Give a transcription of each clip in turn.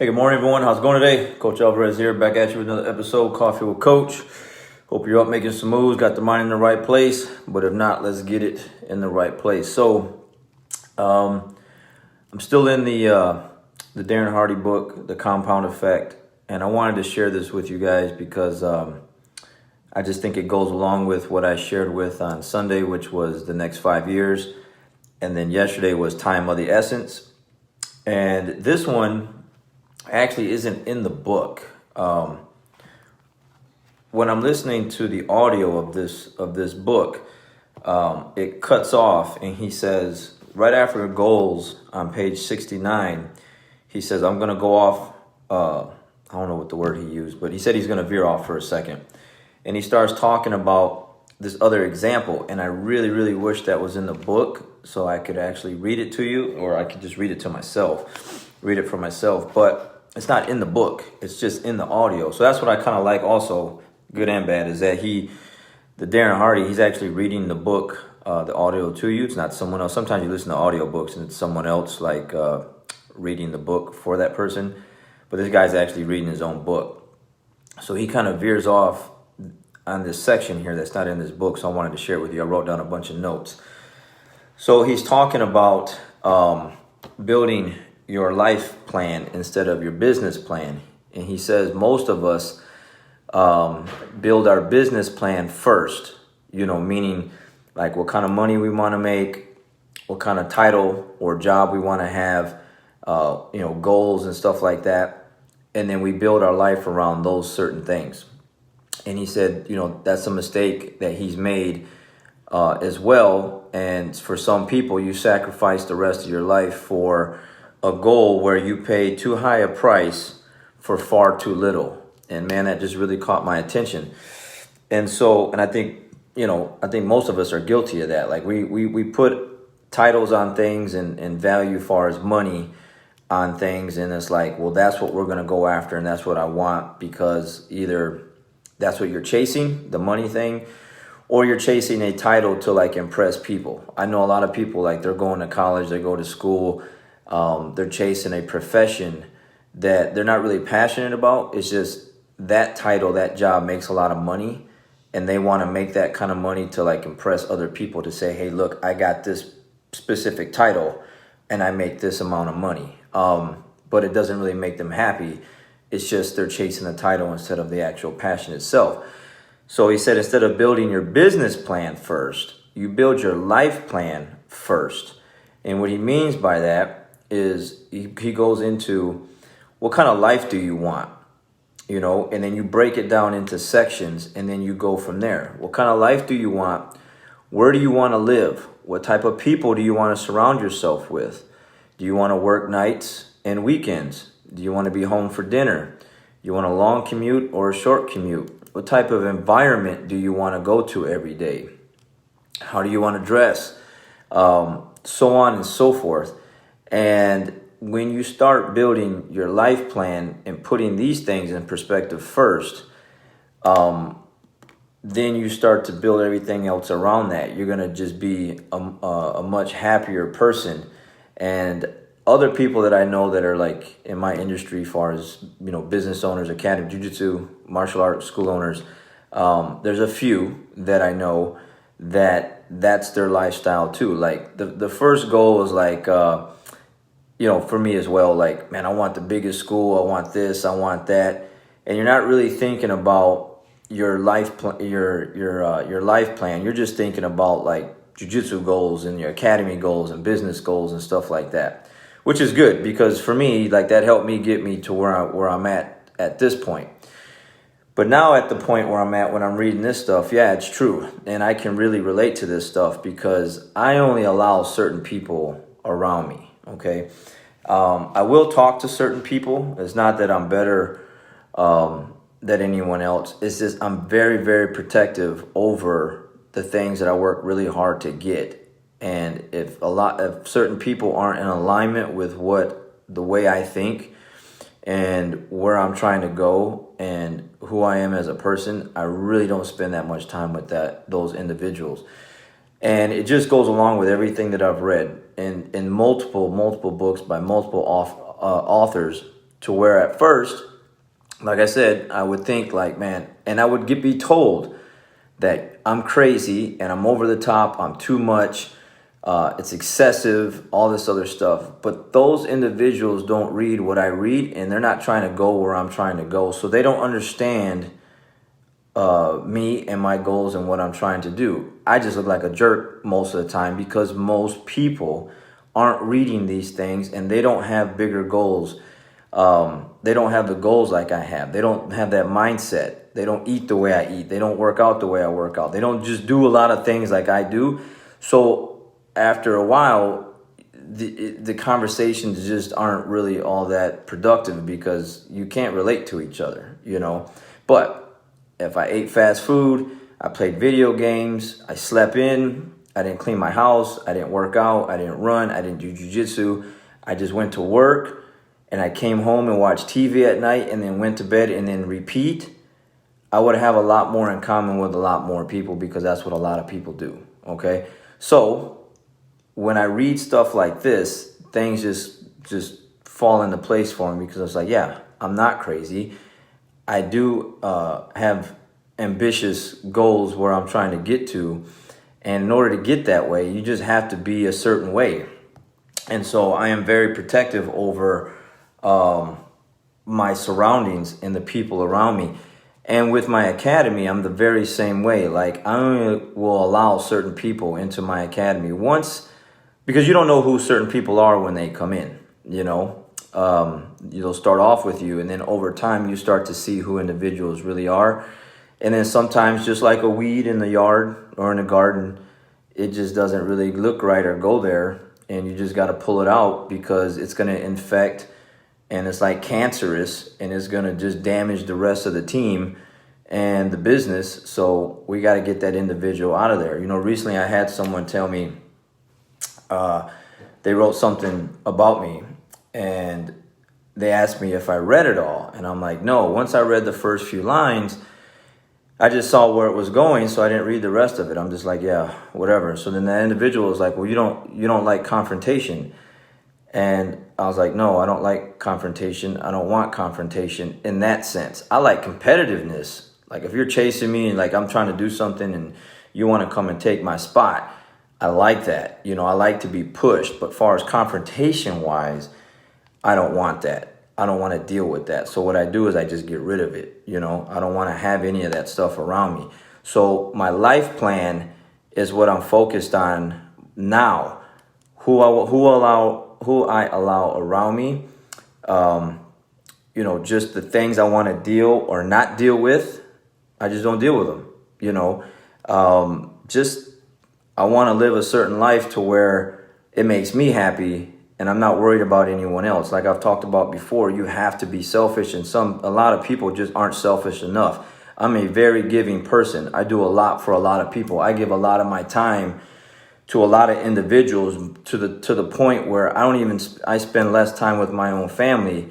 Hey, good morning, everyone. How's it going today? Coach Alvarez here, back at you with another episode, Coffee with Coach. Hope you're up making some moves, got the mind in the right place. But if not, let's get it in the right place. So, I'm still in the Darren Hardy book, The Compound Effect, and I wanted to share this with you guys because I just think it goes along with what I shared with on Sunday, which was the next 5 years, and then yesterday was time of the essence, and this one actually isn't in the book. When I'm listening to the audio of this book, it cuts off and he says, right after goals on page 69, he says, I'm going to go off. I don't know what the word he used, but he said he's going to veer off for a second. And he starts talking about this other example. And I really, really wish that was in the book so I could actually read it to you, or I could just read it to myself, read it for myself. But it's not in the book. It's just in the audio. So that's what I kind of like also, good and bad, is that the Darren Hardy, he's actually reading the book, the audio to you. It's not someone else. Sometimes you listen to audiobooks and it's someone else like reading the book for that person. But this guy's actually reading his own book. So he kind of veers off on this section here that's not in this book. So I wanted to share it with you. I wrote down a bunch of notes. So he's talking about building your life plan instead of your business plan. And he says most of us build our business plan first, meaning like what kind of money we want to make, what kind of title or job we want to have, goals and stuff like that. And then we build our life around those certain things. And he said, that's a mistake that he's made as well. And for some people, you sacrifice the rest of your life for a goal where you pay too high a price for far too little. And man, that just really caught my attention. And so, and I think most of us are guilty of that. Like we put titles on things and value as far as money on things. And it's like, well, that's what we're going to go after. And that's what I want, because either that's what you're chasing, the money thing, or you're chasing a title to like impress people. I know a lot of people, like they're going to college, they go to school, they're chasing a profession that they're not really passionate about. It's just that title, that job makes a lot of money, and they want to make that kind of money to like impress other people, to say, hey, look, I got this specific title and I make this amount of money. But it doesn't really make them happy. It's just they're chasing the title instead of the actual passion itself. So he said, instead of building your business plan first, you build your life plan first. And what he means by that is he goes into, what kind of life do you want? And then you break it down into sections, and then you go from there. What kind of life do you want? Where do you want to live? What type of people do you want to surround yourself with? Do you want to work nights and weekends? Do you want to be home for dinner? Do you want a long commute or a short commute? What type of environment do you want to go to every day? How do you want to dress? So on and so forth. And when you start building your life plan and putting these things in perspective first, then you start to build everything else around that. You're going to just be a much happier person. And other people that I know that are like in my industry, as far as, business owners, academy, jiu-jitsu, martial arts school owners, there's a few that I know that's their lifestyle too. Like the first goal is like, for me as well, like, man, I want the biggest school. I want this, I want that. And you're not really thinking about your life, your life plan. You're just thinking about like jiu-jitsu goals and your academy goals and business goals and stuff like that, which is good, because for me, like, that helped me get me to where I'm at this point. But now at the point where I'm at when I'm reading this stuff, yeah, it's true. And I can really relate to this stuff because I only allow certain people around me. Okay. I will talk to certain people. It's not that I'm better than anyone else. It's just I'm very, very protective over the things that I work really hard to get. And if certain people aren't in alignment with the way I think and where I'm trying to go and who I am as a person, I really don't spend that much time with those individuals. And it just goes along with everything that I've read in multiple books by multiple authors. to where at first, like I said, I would think like, man, and I would be told that I'm crazy and I'm over the top, I'm too much, it's excessive, all this other stuff. But those individuals don't read what I read, and they're not trying to go where I'm trying to go. So they don't understand me and my goals and what I'm trying to do. I just look like a jerk most of the time because most people aren't reading these things and they don't have bigger goals. They don't have the goals like I have. They don't have that mindset. They don't eat the way I eat. They don't work out the way I work out. They don't just do a lot of things like I do. So after a while, the conversations just aren't really all that productive because you can't relate to each other, But if I ate fast food, I played video games, I slept in, I didn't clean my house, I didn't work out, I didn't run, I didn't do jujitsu, I just went to work, and I came home and watched TV at night and then went to bed and then repeat, I would have a lot more in common with a lot more people because that's what a lot of people do, okay? So when I read stuff like this, things just fall into place for me because it's like, yeah, I'm not crazy. I do have ambitious goals where I'm trying to get to. And in order to get that way, you just have to be a certain way. And so I am very protective over my surroundings and the people around me. And with my academy, I'm the very same way. Like, I only will allow certain people into my academy once, because you don't know who certain people are when they come in, They'll start off with you, and then over time, you start to see who individuals really are. And then sometimes, just like a weed in the yard or in the garden, it just doesn't really look right or go there. And you just got to pull it out because it's going to infect, and it's like cancerous, and it's going to just damage the rest of the team and the business. So we got to get that individual out of there. Recently I had someone tell me they wrote something about me, and they asked me if I read it all. And I'm like, no. Once I read the first few lines, I just saw where it was going, so I didn't read the rest of it. I'm just like, yeah, whatever. So then that individual was like, well, you don't like confrontation. And I was like, no, I don't like confrontation. I don't want confrontation in that sense. I like competitiveness. Like if you're chasing me and like I'm trying to do something and you want to come and take my spot, I like that. I like to be pushed. But far as confrontation wise, I don't want that. I don't want to deal with that. So what I do is I just get rid of it. I don't want to have any of that stuff around me. So my life plan is what I'm focused on now. Who I allow around me. Just the things I want to deal or not deal with, I just don't deal with them. I want to live a certain life to where it makes me happy. And I'm not worried about anyone else. Like I've talked about before, you have to be selfish, and a lot of people just aren't selfish enough. I'm a very giving person. I do a lot for a lot of people. I give a lot of my time to a lot of individuals to the point where I spend less time with my own family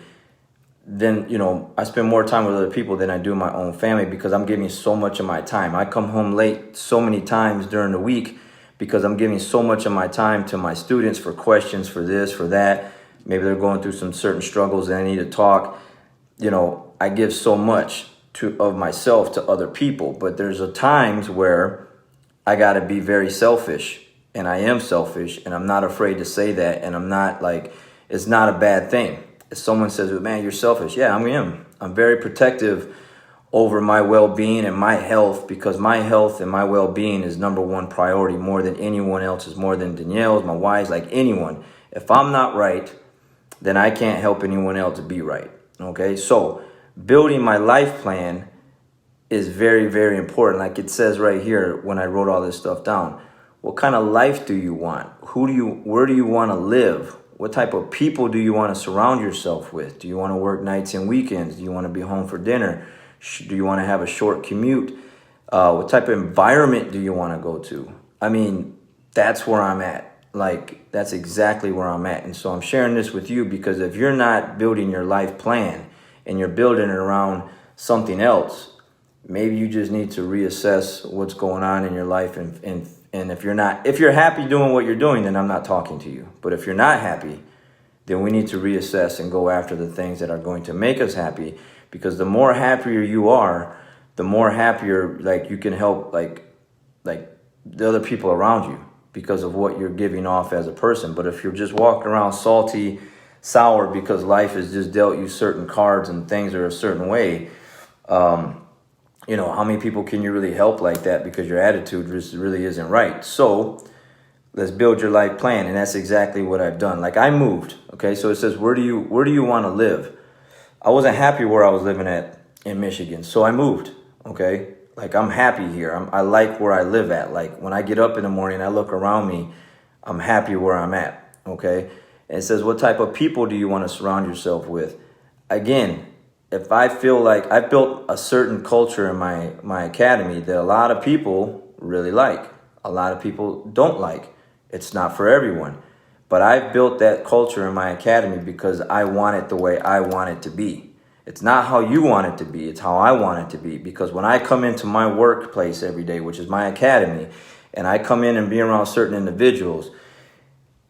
than, I spend more time with other people than I do my own family because I'm giving so much of my time. I come home late so many times during the week because I'm giving so much of my time to my students for questions, for this, for that. Maybe they're going through some certain struggles and I need to talk. I give so much of myself to other people, but there's times where I got to be very selfish, and I am selfish, and I'm not afraid to say that, and I'm not like, it's not a bad thing. If someone says, man, you're selfish, yeah, I am. I'm very protective over my well-being and my health, because my health and my well-being is number one priority, more than anyone else's, more than Danielle's, my wife's, like anyone. If I'm not right, then I can't help anyone else to be right. Okay, so building my life plan is very, very important. Like it says right here when I wrote all this stuff down. What kind of life do you want? Where do you want to live? What type of people do you want to surround yourself with? Do you want to work nights and weekends? Do you want to be home for dinner? Do you want to have a short commute? What type of environment do you want to go to? I mean, that's where I'm at. Like, that's exactly where I'm at. And so I'm sharing this with you because if you're not building your life plan and you're building it around something else, maybe you just need to reassess what's going on in your life. And if you're happy doing what you're doing, then I'm not talking to you. But if you're not happy, then we need to reassess and go after the things that are going to make us happy. Because the more happier you are, the more happier like you can help like the other people around you because of what you're giving off as a person. But if you're just walking around salty, sour because life has just dealt you certain cards and things are a certain way, you know, how many people can you really help like that because your attitude just really isn't right? So let's build your life plan. And that's exactly what I've done. Like I moved. Okay. So it says, where do you want to live? I wasn't happy where I was living at in Michigan. So I moved. Okay. Like I'm happy here. I like where I live at. Like when I get up in the morning, I look around me, I'm happy where I'm at. Okay. And it says, what type of people do you want to surround yourself with? Again, if I feel like I built a certain culture in my academy that a lot of people really like, a lot of people don't like. It's not for everyone. But I built that culture in my academy because I want it the way I want it to be. It's not how you want it to be. It's how I want it to be. Because when I come into my workplace every day, which is my academy, and I come in and be around certain individuals,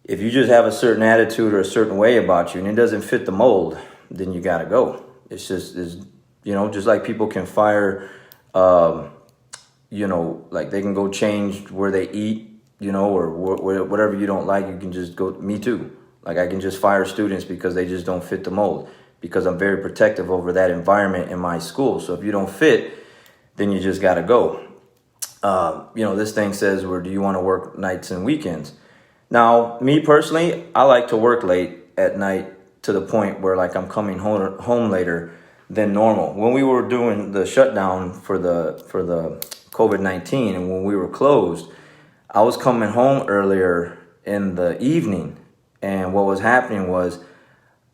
if you just have a certain attitude or a certain way about you and it doesn't fit the mold, then you got to go. It's just, you know, just like people can fire, you know, like they can go change where they eat, you know, or whatever you don't like, you can just go, me too. Like I can just fire students because they just don't fit the mold, because I'm very protective over that environment in my school. So if you don't fit, then you just got to go. You know, this thing says, where do you want to work nights and weekends? Now, me personally, I like to work late at night to the point where like I'm coming home later than normal. When we were doing the shutdown for the COVID-19 and when we were closed, I was coming home earlier in the evening, and what was happening was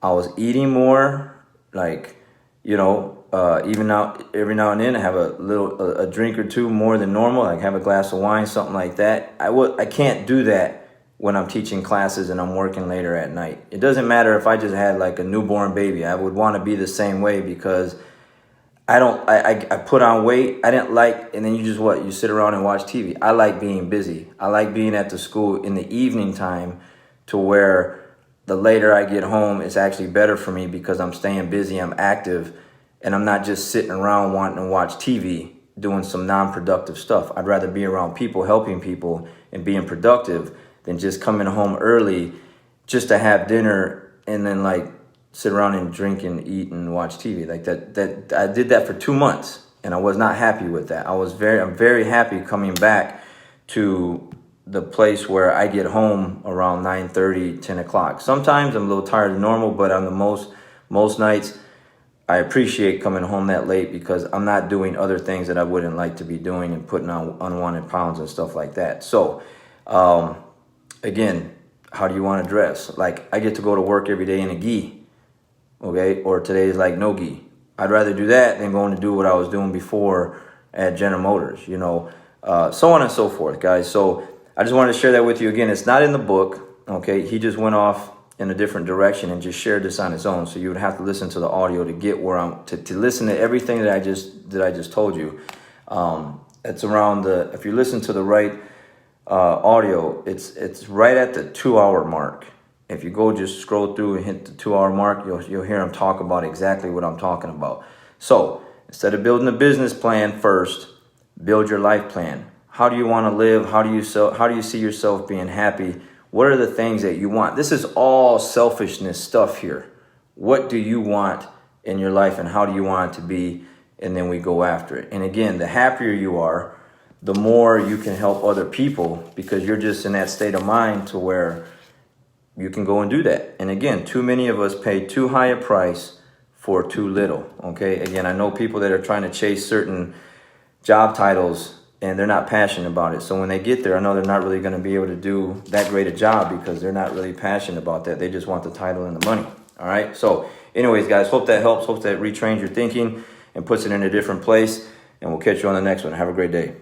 I was eating more, like, you know, even now, every now and then I have a drink or two more than normal, like have a glass of wine, something like that. I can't do that when I'm teaching classes and I'm working later at night. It doesn't matter if I just had like a newborn baby. I would want to be the same way because I put on weight. I didn't like, and then you sit around and watch TV. I like being busy. I like being at the school in the evening time to where the later I get home, it's actually better for me because I'm staying busy, I'm active, and I'm not just sitting around wanting to watch TV doing some non-productive stuff. I'd rather be around people, helping people, and being productive than just coming home early just to have dinner and then like sit around and drink and eat and watch TV. Like that I did that for 2 months and I was not happy with that. I'm very happy coming back to the place where I get home around 9:30, 10 o'clock. Sometimes I'm a little tired of normal, but on the most nights, I appreciate coming home that late because I'm not doing other things that I wouldn't like to be doing and putting on unwanted pounds and stuff like that. So, again, how do you want to dress? Like I get to go to work every day in a gi, okay? Or today is like no gi. I'd rather do that than going to do what I was doing before at General Motors, you know, so on and so forth, guys. So I just wanted to share that with you again. It's not in the book, okay? He just went off in a different direction and just shared this on his own. So you would have to listen to the audio to get where to listen to everything that I just told you. It's around if you listen to the right audio, it's right at the 2-hour mark. If you go just scroll through and hit the 2-hour mark, you'll hear him talk about exactly what I'm talking about. So instead of building a business plan first, build your life plan. How do you want to live? How do you see yourself being happy? What are the things that you want? This is all selfishness stuff here. What do you want in your life and how do you want it to be? And then we go after it. And again, the happier you are, the more you can help other people because you're just in that state of mind to where you can go and do that. And again, too many of us pay too high a price for too little. Okay. Again, I know people that are trying to chase certain job titles and they're not passionate about it. So when they get there, I know they're not really going to be able to do that great a job because they're not really passionate about that. They just want the title and the money. All right. So anyways, guys, hope that helps. Hope that retrains your thinking and puts it in a different place. And we'll catch you on the next one. Have a great day.